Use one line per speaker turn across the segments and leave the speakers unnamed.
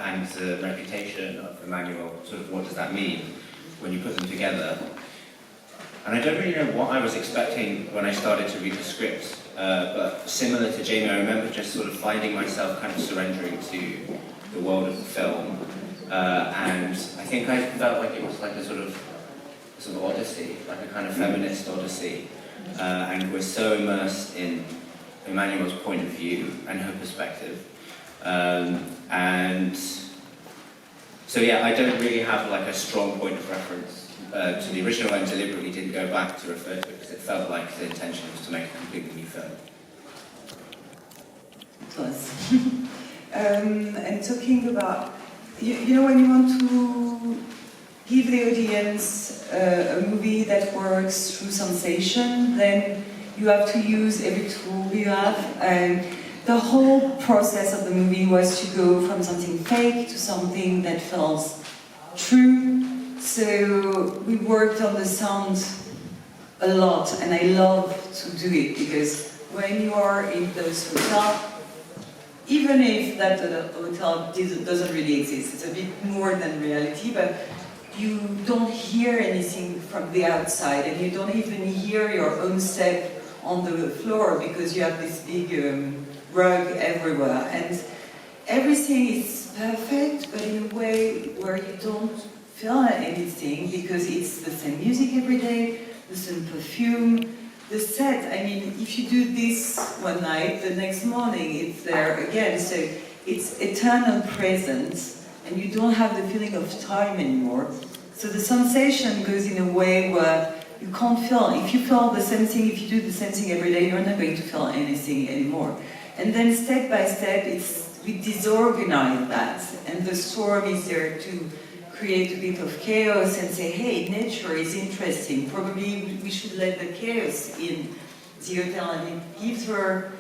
and the reputation of Emmanuelle, sort of what does that mean when you put them together. And I don't really know what I was expecting when I started to read the script, but similar to Jamie, I remember just sort of finding myself kind of surrendering to the world of the film, and I think I felt like it was like a sort of odyssey, like a kind of feminist odyssey, and we're so immersed in Emmanuelle's point of view and her perspective, and so yeah, I don't really have like a strong point of reference to the original, and deliberately didn't go back to refer to it because it felt like the intention was to make a completely new film.
It was. And talking about, you know, when you want to give the audience a movie that works through sensation, then you have to use every tool you have. And the whole process of the movie was to go from something fake to something that feels true. So we worked on the sound a lot, and I love to do it because when you are in those hotels, even if that hotel doesn't really exist, it's a bit more than reality, but you don't hear anything from the outside, and you don't even hear your own step on the floor because you have this big rug everywhere, and everything is perfect, but in a way where you don't feel anything because it's the same music every day, the same perfume, the set. I mean, if you do this one night, the next morning it's there again. So it's eternal presence, and you don't have the feeling of time anymore. So the sensation goes in a way where you can't feel. If you feel the same thing, if you do the same thing every day, you're not going to feel anything anymore. And then step by step, we disorganize that, and the storm is there to create a bit of chaos and say, hey, nature is interesting, probably we should let the chaos in the hotel, and it gives her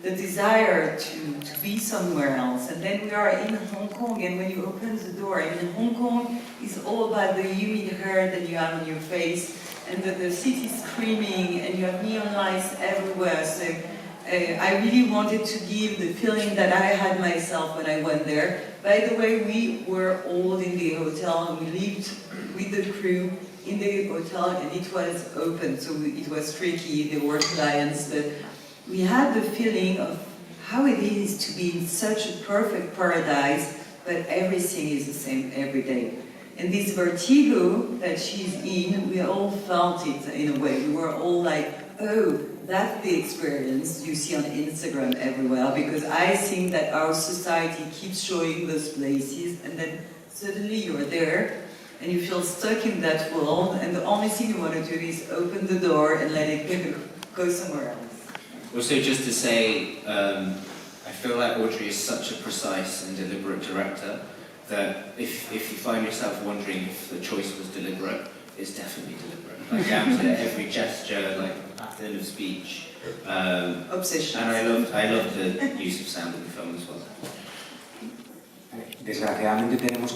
the desire to be somewhere else. And then we are in Hong Kong, and when you open the door, I mean, Hong Kong is all about the humid hair that you have on your face, and the city screaming, and you have neon lights everywhere. So I really wanted to give the feeling that I had myself when I went there. By the way, we were all in the hotel, and we lived with the crew in the hotel, and it was open, so it was tricky, there were clients, but we had the feeling of how it is to be in such a perfect paradise, but everything is the same every day. And this vertigo that she's in, we all felt it in a way. We were all like, oh, that's the experience you see on Instagram everywhere, because I think that our society keeps showing those places, and then suddenly you're there, and you feel stuck in that world, and the only thing you want to do is open the door and let it go somewhere else.
Also, just to say, I feel like Audrey is such a precise and deliberate director that if you find yourself wondering if the choice was deliberate, it's definitely deliberate. Like down to every gesture, like pattern of speech.
Obsession.
And I love the use of sound in the film as well.
Desgraciadamente tenemos